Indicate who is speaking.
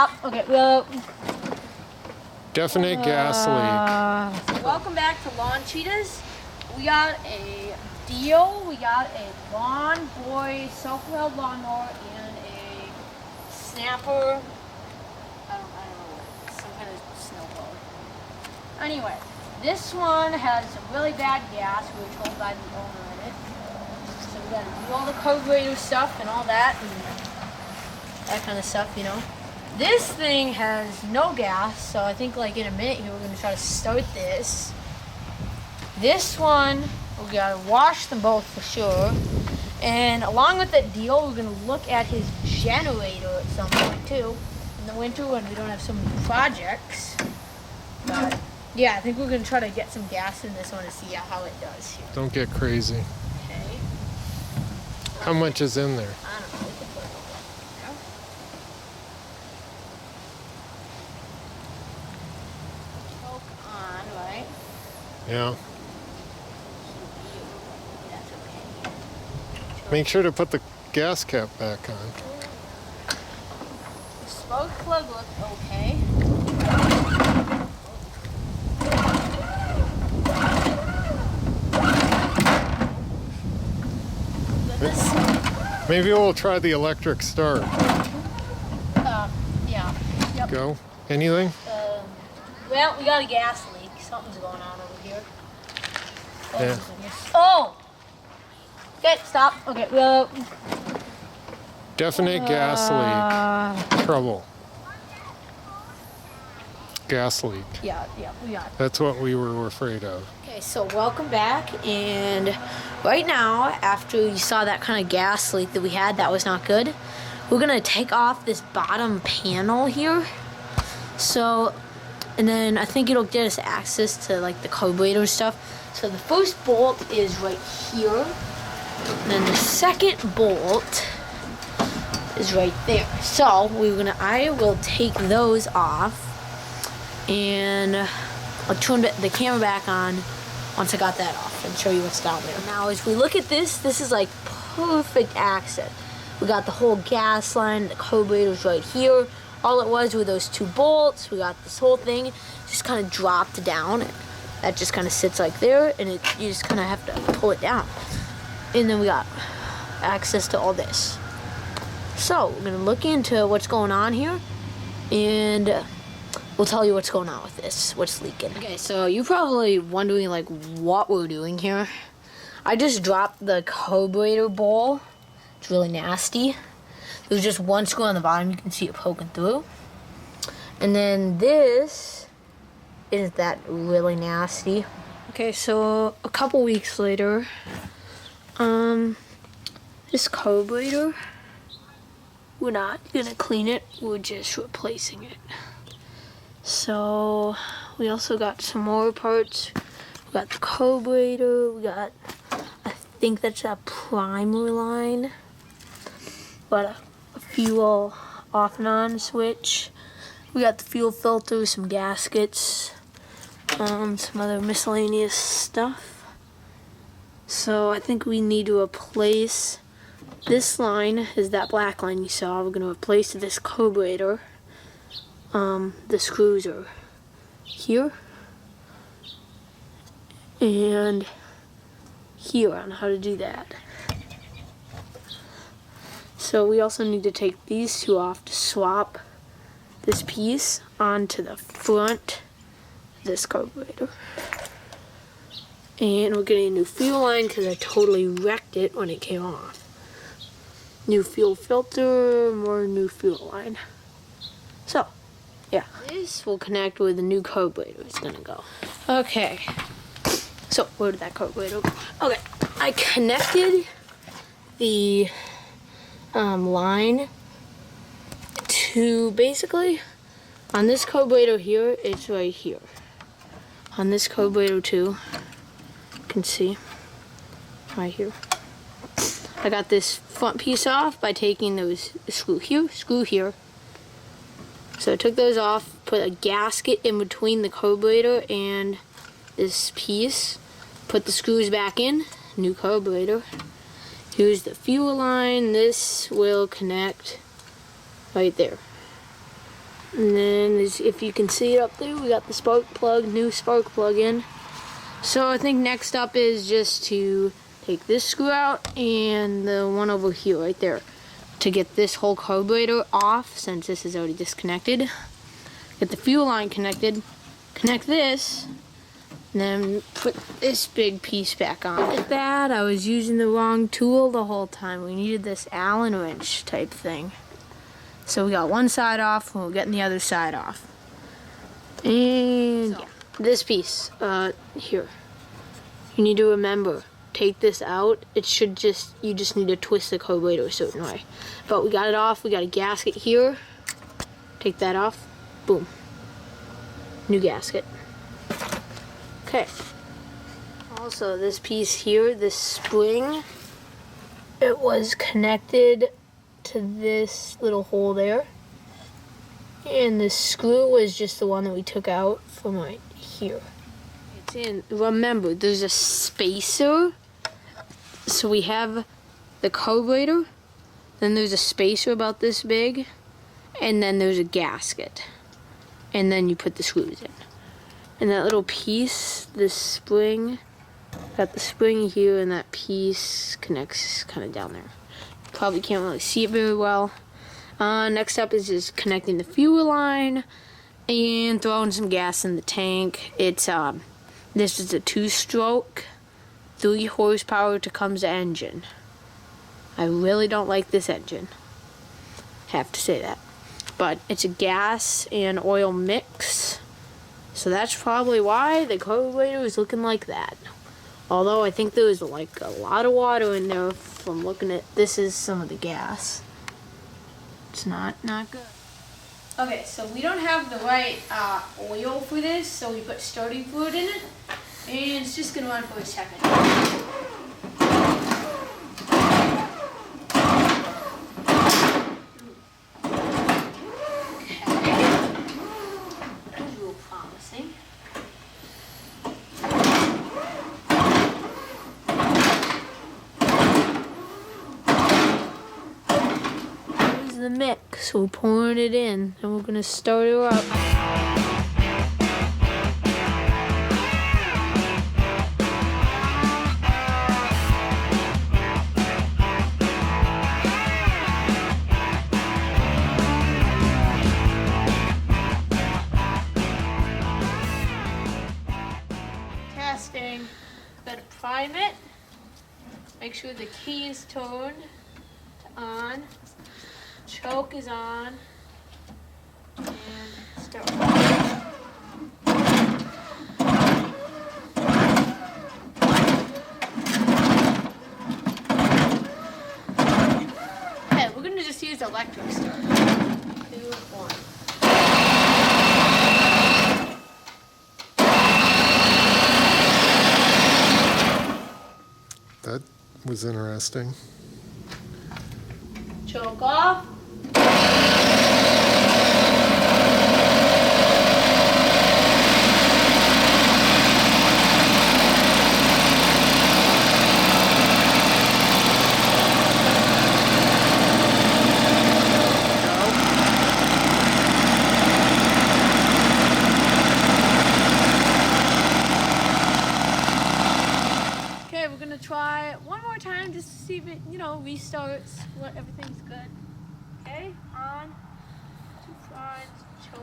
Speaker 1: stop. Okay, well.
Speaker 2: Definite gas leak.
Speaker 1: Welcome back to Lawn Cheetahs. We got a deal. We got a Lawn Boy self-propelled lawnmower and a snapper. I don't know what. Some kind of snowblower. Anyway, this one has some really bad gas. We were told by the owner of it. So we got to do all the carburetor stuff and all that and that kind of stuff, you know. This thing has no gas, so I think like in a minute here we're going to try to start this. This one, we got to wash them both for sure. And along with that deal, we're going to look at his generator at some point too. In the winter when we don't have so many projects. But yeah, I think we're going to try to get some gas in this one to see how it does here.
Speaker 2: Don't get crazy.
Speaker 1: Okay.
Speaker 2: How much is in there?
Speaker 1: I don't know. We can put it over there. Choke on, right?
Speaker 2: Yeah.
Speaker 1: That's okay.
Speaker 2: Make sure to put the gas cap back on.
Speaker 1: The spark plug looks okay.
Speaker 2: Maybe we'll try the electric start.
Speaker 1: Yeah. Yep.
Speaker 2: Go. Anything?
Speaker 1: Well, we got a gas leak. Something's going on over here.
Speaker 2: Yeah.
Speaker 1: Oh! Okay, stop. Okay, well.
Speaker 2: Definite gas leak. Trouble. Gas leak.
Speaker 1: Yeah, we got it.
Speaker 2: That's what we were afraid of.
Speaker 1: Okay, so welcome back, and right now, after you saw that kind of gas leak that we had, that was not good, we're gonna take off this bottom panel here. So, and then I think it'll get us access to like the carburetor stuff. So the first bolt is right here, and then the second bolt is right there. So I will take those off, and I'll turn the camera back on once I got that off and show you what's down there. Now, as we look at this is like perfect access. We got the whole gas line, the carburetor's right here. All it was were those two bolts. We got this whole thing just kind of dropped down. That just kind of sits like there, and you just kind of have to pull it down. And then we got access to all this. So we're gonna look into what's going on here, and we'll tell you what's going on with this, what's leaking. Okay, so you're probably wondering like what we're doing here. I just dropped the carburetor bowl. It's really nasty. There's just one screw on the bottom. You can see it poking through. And then this is that really nasty. Okay, so a couple weeks later, this carburetor, we're not gonna clean it. We're just replacing it. So we also got some more parts. We got the carburetor. We got, I think that's a primer line. Got a fuel off and on switch. We got the fuel filter, some gaskets, some other miscellaneous stuff. So I think we need to replace this line. Is that black line you saw? We're gonna replace this carburetor. The screws are here and here on how to do that. So we also need to take these two off to swap this piece onto the front of this carburetor. And we're getting a new fuel line because I totally wrecked it when it came off. New fuel filter, more new fuel line. So, yeah. This will connect where the new carburetor is gonna go. Okay. So, where did that carburetor go? Okay, I connected the line to basically on this carburetor here. It's right here. On this carburetor too, you can see right here. I got this front piece off by taking those screw here. So I took those off, put a gasket in between the carburetor and this piece, put the screws back in, new carburetor. Here's the fuel line. This will connect right there. And then, if you can see it up there, we got the spark plug, new spark plug in. So I think next up is just to take this screw out and the one over here, right there, to get this whole carburetor off, since this is already disconnected. Get the fuel line connected, connect this, and then put this big piece back on. Like that, I was using the wrong tool the whole time. We needed this Allen wrench type thing. So we got one side off, and we're getting the other side off. And yeah, this piece, here. You need to remember, take this out. It should just, you just need to twist the carburetor a certain way. But we got it off, we got a gasket here. Take that off, boom. New gasket. Okay. Also, this piece here, this spring, it was connected to this little hole there. And the screw was just the one that we took out from right here. It's in, remember, there's a spacer. So we have the carburetor, then there's a spacer about this big, and then there's a gasket. And then you put the screws in. And that little piece, this spring, got the spring here, and that piece connects kind of down there. Probably can't really see it very well. Next up is just connecting the fuel line and throwing some gas in the tank. It's this is a 2-stroke, 3 horsepower Tecumseh engine. I really don't like this engine. Have to say that. But it's a gas and oil mix. So that's probably why the carburetor is looking like that. Although I think there was like a lot of water in there from looking at, this is some of the gas. It's not good. Okay, so we don't have the right oil for this, so we put starting fluid in it. And it's just gonna run for a second. Promising. Here's the mix. We're pouring it in, and we're gonna start her up. Testing. Gotta prime it. Make sure the key is turned to on. Choke is on. And start. Okay, we're gonna just use electric start. 2, 1.
Speaker 2: That was interesting.
Speaker 1: Choke off. Okay, we're gonna try it one more time just to see if it, restarts, what everything's good. Okay, on, 2 fronts, choke.